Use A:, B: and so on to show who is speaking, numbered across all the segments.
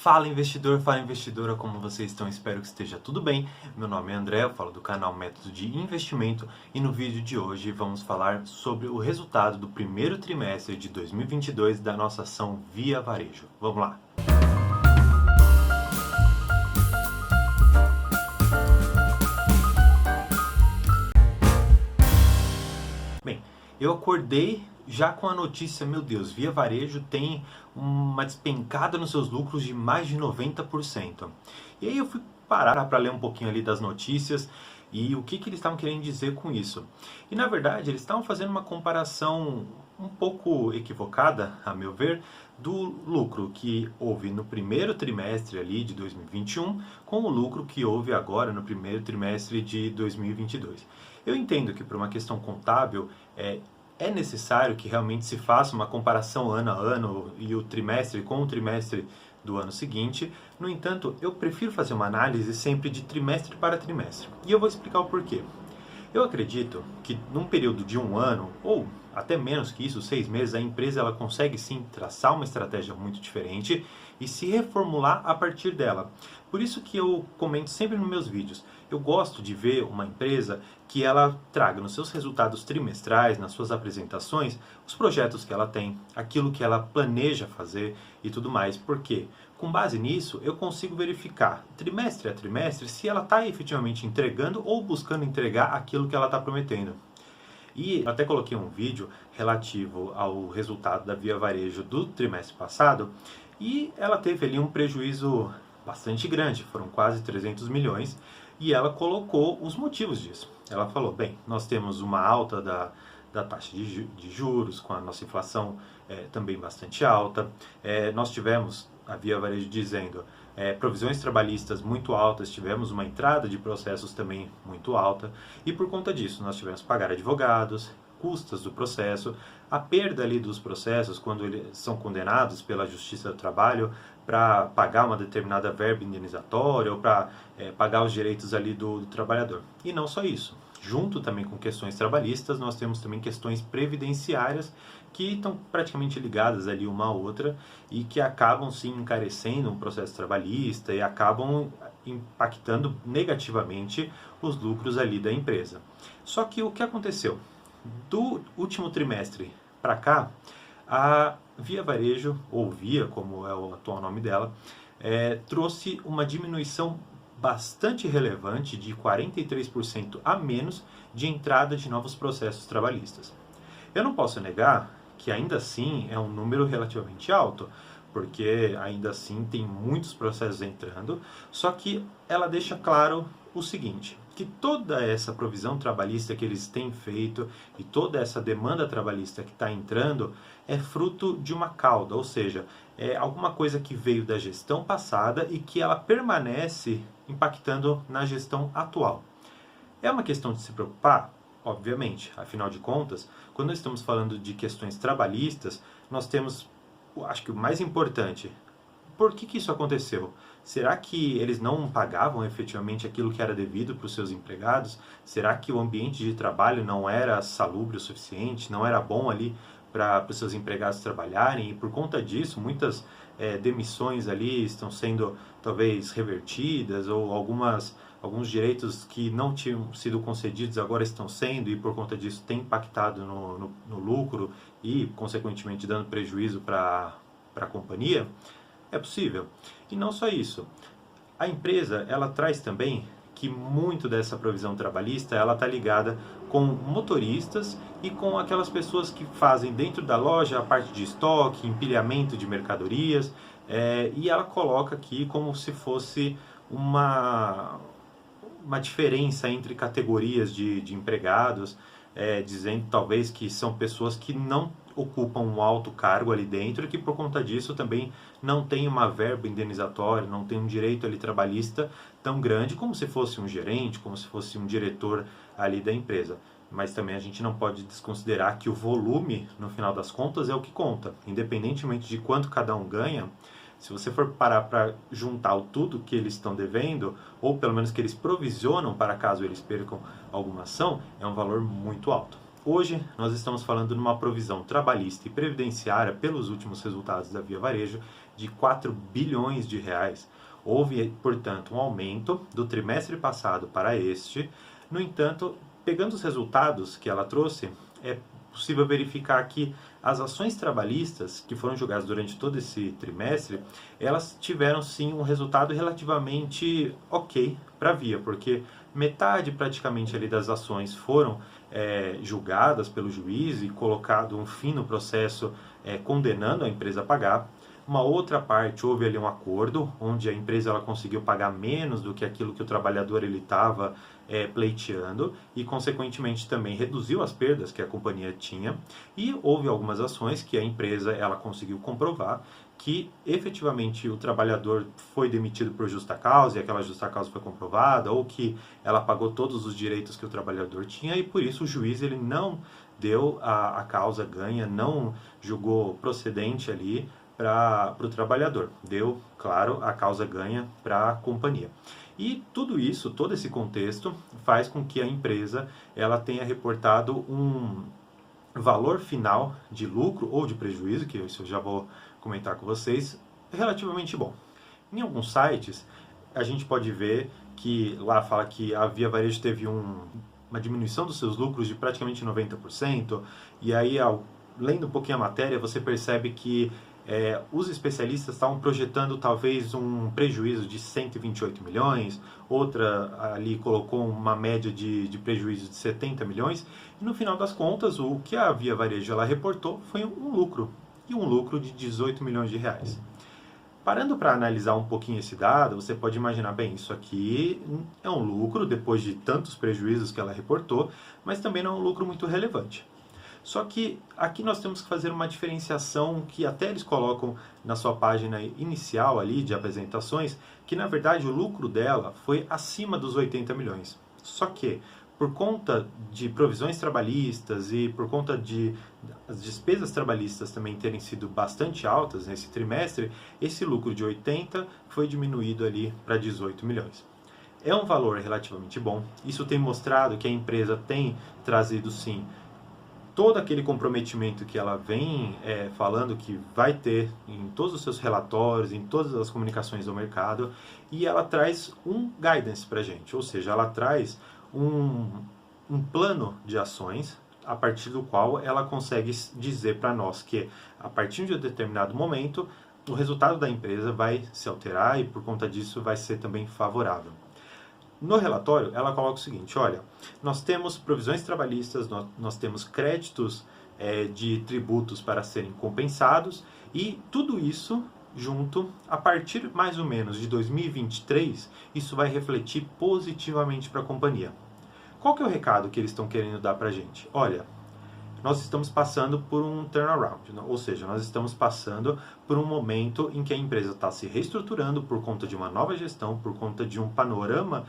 A: Fala investidor, fala investidora, como vocês estão? Espero que esteja tudo bem. Meu nome é André, eu falo do canal Método de Investimento e no vídeo de hoje vamos falar sobre o resultado do primeiro trimestre de 2022 da nossa ação Via Varejo. Vamos lá! Bem, eu acordei já com a notícia, meu Deus, Via Varejo tem uma despencada nos seus lucros de mais de 90%. E aí eu fui parar para ler um pouquinho ali das notícias e o que eles estavam querendo dizer com isso. E na verdade eles estavam fazendo uma comparação um pouco equivocada, a meu ver, do lucro que houve no primeiro trimestre ali de 2021 com o lucro que houve agora no primeiro trimestre de 2022. Eu entendo que por uma questão contábil é necessário que realmente se faça uma comparação ano a ano e o trimestre com o trimestre do ano seguinte. No entanto, eu prefiro fazer uma análise sempre de trimestre para trimestre. E eu vou explicar o porquê. Eu acredito que num período de um ano, ou até menos que isso, 6 meses, a empresa ela consegue sim traçar uma estratégia muito diferente e se reformular a partir dela. Por isso que eu comento sempre nos meus vídeos. Eu gosto de ver uma empresa que ela traga nos seus resultados trimestrais, nas suas apresentações, os projetos que ela tem, aquilo que ela planeja fazer e tudo mais. Por quê? Com base nisso, eu consigo verificar, trimestre a trimestre, se ela está efetivamente entregando ou buscando entregar aquilo que ela está prometendo. E eu até coloquei um vídeo relativo ao resultado da Via Varejo do trimestre passado e ela teve ali um prejuízo bastante grande, foram quase 300 milhões, e ela colocou os motivos disso. Ela falou, bem, nós temos uma alta da taxa de juros, com a nossa inflação também bastante alta, nós tivemos a Via Varejo dizendo provisões trabalhistas muito altas, tivemos uma entrada de processos também muito alta, e por conta disso nós tivemos que pagar advogados, custas do processo, a perda ali dos processos quando eles são condenados pela Justiça do Trabalho para pagar uma determinada verba indenizatória ou para pagar os direitos ali do trabalhador. E não só isso. Junto também com questões trabalhistas, nós temos também questões previdenciárias que estão praticamente ligadas ali uma à outra e que acabam sim encarecendo um processo trabalhista e acabam impactando negativamente os lucros ali da empresa. Só que o que aconteceu? Do último trimestre para cá, a Via Varejo, ou Via, como é o atual nome dela, trouxe uma diminuição bastante relevante de 43% a menos de entrada de novos processos trabalhistas. Eu não posso negar que ainda assim é um número relativamente alto, porque ainda assim tem muitos processos entrando, só que ela deixa claro o seguinte, que toda essa provisão trabalhista que eles têm feito e toda essa demanda trabalhista que está entrando é fruto de uma cauda, ou seja, é alguma coisa que veio da gestão passada e que ela permanece impactando na gestão atual. É uma questão de se preocupar? Obviamente, afinal de contas, quando estamos falando de questões trabalhistas, nós temos, acho que o mais importante, por que isso aconteceu? Será que eles não pagavam efetivamente aquilo que era devido para os seus empregados? Será que o ambiente de trabalho não era salubre o suficiente? Não era bom ali para os seus empregados trabalharem? E por conta disso, muitas demissões ali estão sendo talvez revertidas ou alguns direitos que não tinham sido concedidos agora estão sendo e por conta disso tem impactado no lucro e consequentemente dando prejuízo para a companhia? É possível. E não só isso. A empresa, ela traz também que muito dessa provisão trabalhista, ela está ligada com motoristas e com aquelas pessoas que fazem dentro da loja a parte de estoque, empilhamento de mercadorias, e ela coloca aqui como se fosse uma diferença entre categorias de empregados, dizendo talvez que são pessoas que não ocupam um alto cargo ali dentro e que por conta disso também não tem uma verba indenizatória, não tem um direito ali trabalhista tão grande como se fosse um gerente, como se fosse um diretor ali da empresa. Mas também a gente não pode desconsiderar que o volume, no final das contas, é o que conta. Independentemente de quanto cada um ganha, se você for parar para juntar o tudo que eles estão devendo, ou pelo menos que eles provisionam para caso eles percam alguma ação, é um valor muito alto. Hoje nós estamos falando numa provisão trabalhista e previdenciária pelos últimos resultados da Via Varejo de 4 bilhões de reais. Houve, portanto, um aumento do trimestre passado para este. No entanto, pegando os resultados que ela trouxe, é possível verificar que as ações trabalhistas que foram julgadas durante todo esse trimestre, elas tiveram sim um resultado relativamente ok para a Via, porque metade praticamente ali das ações foram julgadas pelo juiz e colocado um fim no processo condenando a empresa a pagar. Uma outra parte, houve ali um acordo, onde a empresa ela conseguiu pagar menos do que aquilo que o trabalhador ele estava pleiteando e, consequentemente, também reduziu as perdas que a companhia tinha. E houve algumas ações que a empresa ela conseguiu comprovar que, efetivamente, o trabalhador foi demitido por justa causa e aquela justa causa foi comprovada, ou que ela pagou todos os direitos que o trabalhador tinha e, por isso, o juiz ele não deu a causa ganha, não julgou procedente ali para o trabalhador. Deu, claro, a causa ganha para a companhia. E tudo isso, todo esse contexto, faz com que a empresa ela tenha reportado um valor final de lucro ou de prejuízo, que isso eu já vou comentar com vocês, relativamente bom. Em alguns sites, a gente pode ver que lá fala que a Via Varejo teve uma diminuição dos seus lucros de praticamente 90%, e aí, lendo um pouquinho a matéria, você percebe que os especialistas estavam projetando talvez um prejuízo de 128 milhões, outra ali colocou uma média de prejuízo de 70 milhões, e no final das contas o que a Via Varejo ela reportou foi um lucro, e um lucro de 18 milhões de reais. Parando para analisar um pouquinho esse dado, você pode imaginar, bem, isso aqui é um lucro depois de tantos prejuízos que ela reportou, mas também não é um lucro muito relevante. Só que aqui nós temos que fazer uma diferenciação que até eles colocam na sua página inicial ali de apresentações, que na verdade o lucro dela foi acima dos 80 milhões. Só que por conta de provisões trabalhistas e por conta de as despesas trabalhistas também terem sido bastante altas nesse trimestre, esse lucro de 80 foi diminuído ali para 18 milhões. É um valor relativamente bom. Isso tem mostrado que a empresa tem trazido sim todo aquele comprometimento que ela vem falando que vai ter em todos os seus relatórios, em todas as comunicações do mercado, e ela traz um guidance para a gente, ou seja, ela traz um plano de ações a partir do qual ela consegue dizer para nós que a partir de um determinado momento o resultado da empresa vai se alterar e por conta disso vai ser também favorável. No relatório, ela coloca o seguinte, olha, nós temos provisões trabalhistas, nós temos créditos de tributos para serem compensados e tudo isso junto, a partir mais ou menos de 2023, isso vai refletir positivamente para a companhia. Qual que é o recado que eles estão querendo dar para a gente? Olha, nós estamos passando por um turnaround, ou seja, nós estamos passando por um momento em que a empresa está se reestruturando por conta de uma nova gestão, por conta de um panorama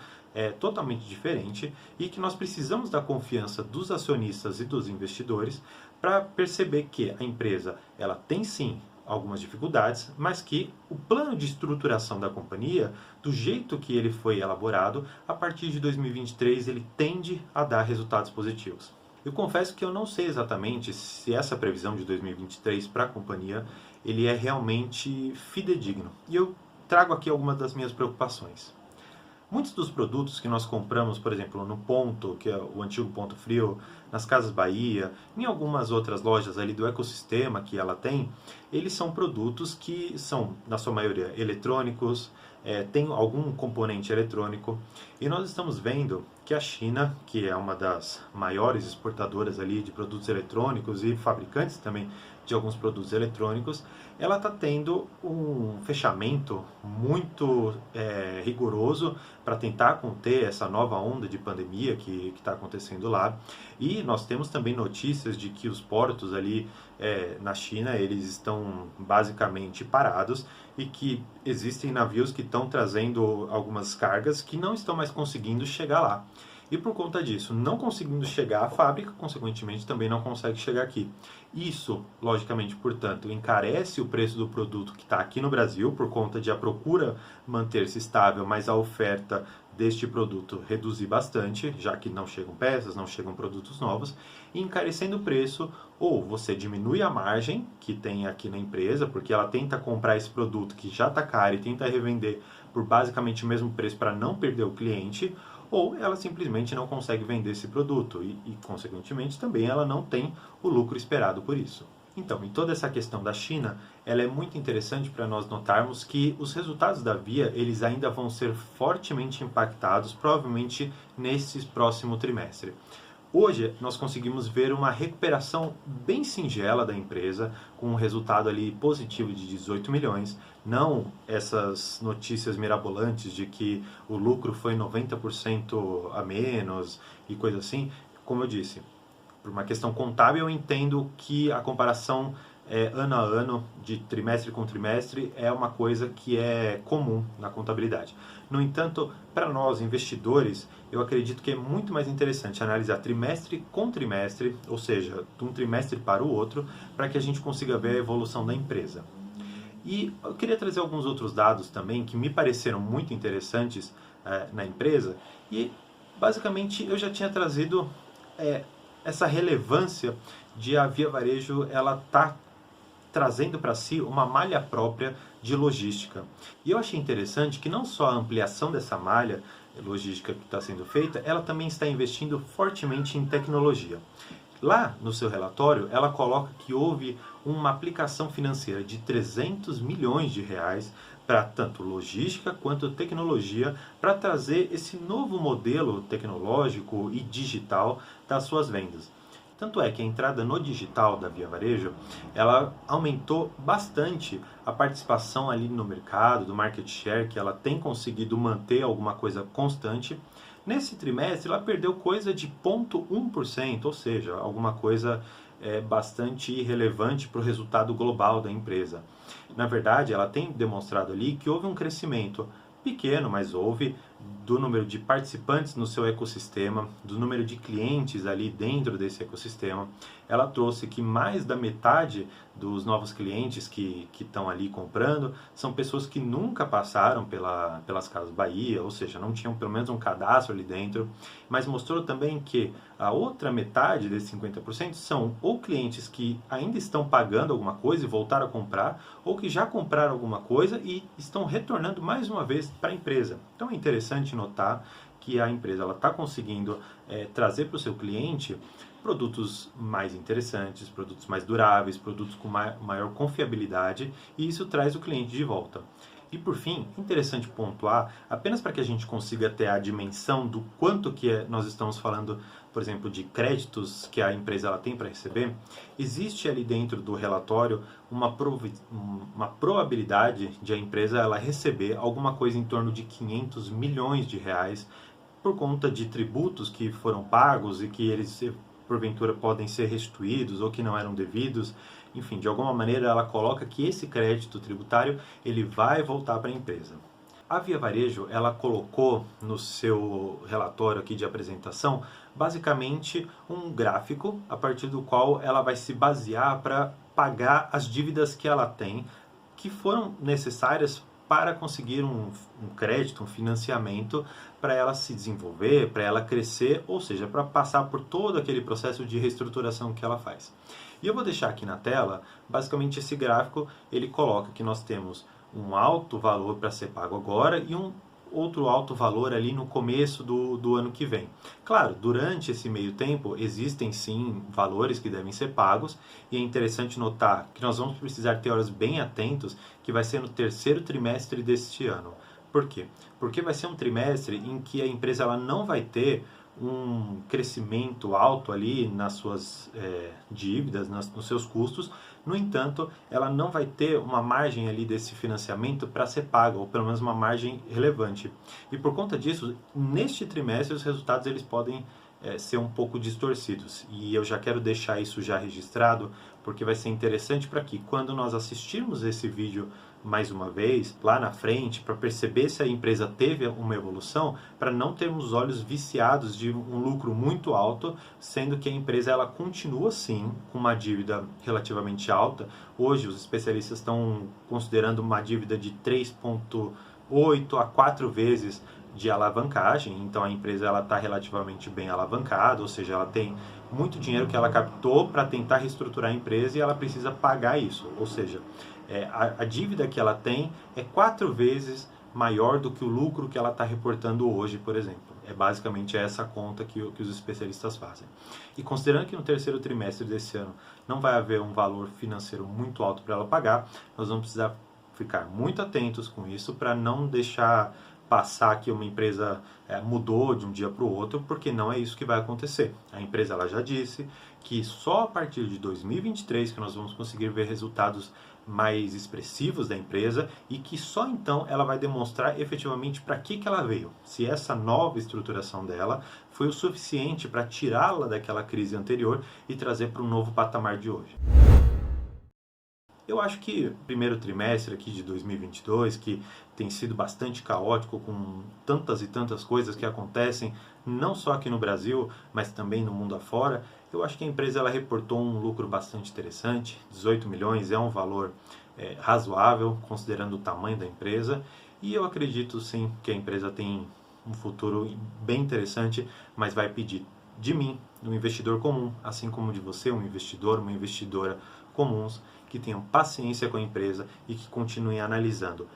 A: totalmente diferente e que nós precisamos da confiança dos acionistas e dos investidores para perceber que a empresa ela tem sim algumas dificuldades, mas que o plano de estruturação da companhia, do jeito que ele foi elaborado, a partir de 2023 ele tende a dar resultados positivos. Eu confesso que eu não sei exatamente se essa previsão de 2023 para a companhia ele é realmente fidedigno. E eu trago aqui algumas das minhas preocupações. Muitos dos produtos que nós compramos, por exemplo, no Ponto, que é o antigo Ponto Frio, nas Casas Bahia, em algumas outras lojas ali do ecossistema que ela tem, eles são produtos que são, na sua maioria, eletrônicos, tem algum componente eletrônico, e nós estamos vendo que a China, que é uma das maiores exportadoras ali de produtos eletrônicos e fabricantes também de alguns produtos eletrônicos, ela está tendo um fechamento muito rigoroso para tentar conter essa nova onda de pandemia que está acontecendo lá. E nós temos também notícias de que os portos ali na China, eles estão basicamente parados e que existem navios que estão trazendo algumas cargas que não estão mais conseguindo chegar lá. E por conta disso, não conseguindo chegar à fábrica, consequentemente também não consegue chegar aqui. Isso, logicamente, portanto, encarece o preço do produto que está aqui no Brasil, por conta de a procura manter-se estável, mas a oferta deste produto reduzir bastante, já que não chegam peças, não chegam produtos novos, e encarecendo o preço, Ou você diminui a margem que tem aqui na empresa, porque ela tenta comprar esse produto que já está caro e tenta revender por basicamente o mesmo preço para não perder o cliente, ou ela simplesmente não consegue vender esse produto consequentemente, também ela não tem o lucro esperado por isso. Então, em toda essa questão da China, ela é muito interessante para nós notarmos que os resultados da Via, eles ainda vão ser fortemente impactados, provavelmente nesse próximo trimestre. Hoje, nós conseguimos ver uma recuperação bem singela da empresa, com um resultado ali positivo de 18 milhões, não essas notícias mirabolantes de que o lucro foi 90% a menos e coisa assim. Como eu disse, por uma questão contábil, eu entendo que a comparação ano a ano, de trimestre com trimestre, é uma coisa que é comum na contabilidade. No entanto, para nós investidores, eu acredito que é muito mais interessante analisar trimestre com trimestre, ou seja, de um trimestre para o outro, para que a gente consiga ver a evolução da empresa. E eu queria trazer alguns outros dados também que me pareceram muito interessantes na empresa, e basicamente eu já tinha trazido essa relevância de a Via Varejo ela tá trazendo para si uma malha própria de logística. E eu achei interessante que não só a ampliação dessa malha logística que está sendo feita, ela também está investindo fortemente em tecnologia. Lá no seu relatório, ela coloca que houve uma aplicação financeira de 300 milhões de reais para tanto logística quanto tecnologia para trazer esse novo modelo tecnológico e digital das suas vendas. Tanto é que a entrada no digital da Via Varejo, ela aumentou bastante a participação ali no mercado, do market share, que ela tem conseguido manter alguma coisa constante. Nesse trimestre, ela perdeu coisa de 0,1%, ou seja, alguma coisa bastante irrelevante para o resultado global da empresa. Na verdade, ela tem demonstrado ali que houve um crescimento pequeno, mas houve, do número de participantes no seu ecossistema, do número de clientes ali dentro desse ecossistema. Ela trouxe que mais da metade dos novos clientes que estão ali comprando são pessoas que nunca passaram pelas Casas Bahia, ou seja, não tinham pelo menos um cadastro ali dentro, mas mostrou também que a outra metade desses 50% são ou clientes que ainda estão pagando alguma coisa e voltaram a comprar, ou que já compraram alguma coisa e estão retornando mais uma vez para a empresa. Então é interessante notar que a empresa está conseguindo trazer para o seu cliente produtos mais interessantes, produtos mais duráveis, produtos com maior confiabilidade, e isso traz o cliente de volta. E por fim, interessante pontuar, apenas para que a gente consiga ter a dimensão do quanto que nós estamos falando, por exemplo, de créditos que a empresa ela tem para receber, existe ali dentro do relatório uma probabilidade de a empresa ela receber alguma coisa em torno de 500 milhões de reais por conta de tributos que foram pagos e que eles porventura podem ser restituídos ou que não eram devidos. Enfim, de alguma maneira ela coloca que esse crédito tributário ele vai voltar para a empresa. A Via Varejo ela colocou no seu relatório aqui de apresentação basicamente um gráfico a partir do qual ela vai se basear para pagar as dívidas que ela tem, que foram necessárias para conseguir um crédito, um financiamento para ela se desenvolver, para ela crescer, ou seja, para passar por todo aquele processo de reestruturação que ela faz. E eu vou deixar aqui na tela, basicamente esse gráfico, ele coloca que nós temos um alto valor para ser pago agora e um outro alto valor ali no começo do ano que vem. Claro, durante esse meio tempo existem sim valores que devem ser pagos e é interessante notar que nós vamos precisar ter olhos bem atentos que vai ser no terceiro trimestre deste ano. Por quê? Porque vai ser um trimestre em que a empresa ela não vai ter um crescimento alto ali nas suas dívidas, nos seus custos. No entanto, ela não vai ter uma margem ali desse financiamento para ser paga, ou pelo menos uma margem relevante. E por conta disso, neste trimestre os resultados eles podem ser um pouco distorcidos. E eu já quero deixar isso já registrado, porque vai ser interessante para que quando nós assistirmos esse vídeo mais uma vez, lá na frente, para perceber se a empresa teve uma evolução, para não termos os olhos viciados de um lucro muito alto, sendo que a empresa ela continua sim com uma dívida relativamente alta. Hoje os especialistas estão considerando uma dívida de 3,8 a 4 vezes de alavancagem, então a empresa está relativamente bem alavancada, ou seja, ela tem muito dinheiro que ela captou para tentar reestruturar a empresa e ela precisa pagar isso, ou seja, a dívida que ela tem é 4 vezes maior do que o lucro que ela está reportando hoje, por exemplo. É basicamente essa conta que os especialistas fazem. E considerando que no terceiro trimestre desse ano não vai haver um valor financeiro muito alto para ela pagar, nós vamos precisar ficar muito atentos com isso para não deixar passar que uma empresa mudou de um dia para o outro, porque não é isso que vai acontecer. A empresa ela já disse que só a partir de 2023 que nós vamos conseguir ver resultados mais expressivos da empresa e que só então ela vai demonstrar efetivamente para que ela veio. Se essa nova estruturação dela foi o suficiente para tirá-la daquela crise anterior e trazer para um novo patamar de hoje. Eu acho que o primeiro trimestre aqui de 2022, que tem sido bastante caótico, com tantas e tantas coisas que acontecem, não só aqui no Brasil, mas também no mundo afora, eu acho que a empresa ela reportou um lucro bastante interessante. 18 milhões é um valor razoável, considerando o tamanho da empresa, e eu acredito sim que a empresa tem um futuro bem interessante, mas vai pedir de mim, um investidor comum, assim como de você, um investidor, uma investidora comuns, que tenham paciência com a empresa e que continuem analisando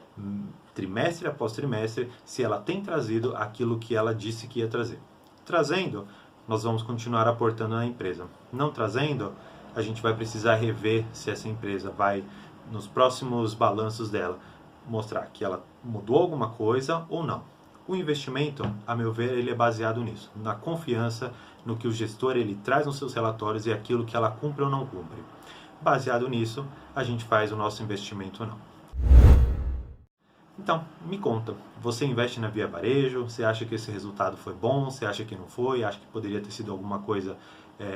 A: trimestre após trimestre se ela tem trazido aquilo que ela disse que ia trazer. Trazendo, nós vamos continuar aportando na empresa. Não trazendo, a gente vai precisar rever se essa empresa vai, nos próximos balanços dela, mostrar que ela mudou alguma coisa ou não. O investimento, a meu ver, ele é baseado nisso, na confiança no que o gestor ele traz nos seus relatórios e aquilo que ela cumpre ou não cumpre. Baseado nisso, a gente faz o nosso investimento ou não. Então, me conta, você investe na Via Varejo? Você acha que esse resultado foi bom? Você acha que não foi? Acha que poderia ter sido alguma coisa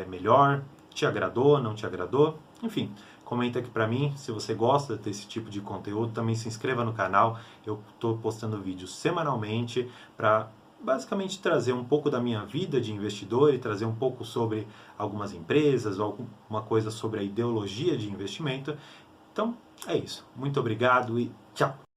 A: melhor? Te agradou? Não te agradou? Enfim, comenta aqui pra mim. Se você gosta desse tipo de conteúdo, também se inscreva no canal. Eu estou postando vídeos semanalmente para basicamente trazer um pouco da minha vida de investidor e trazer um pouco sobre algumas empresas ou alguma coisa sobre a ideologia de investimento. Então, é isso. Muito obrigado e tchau!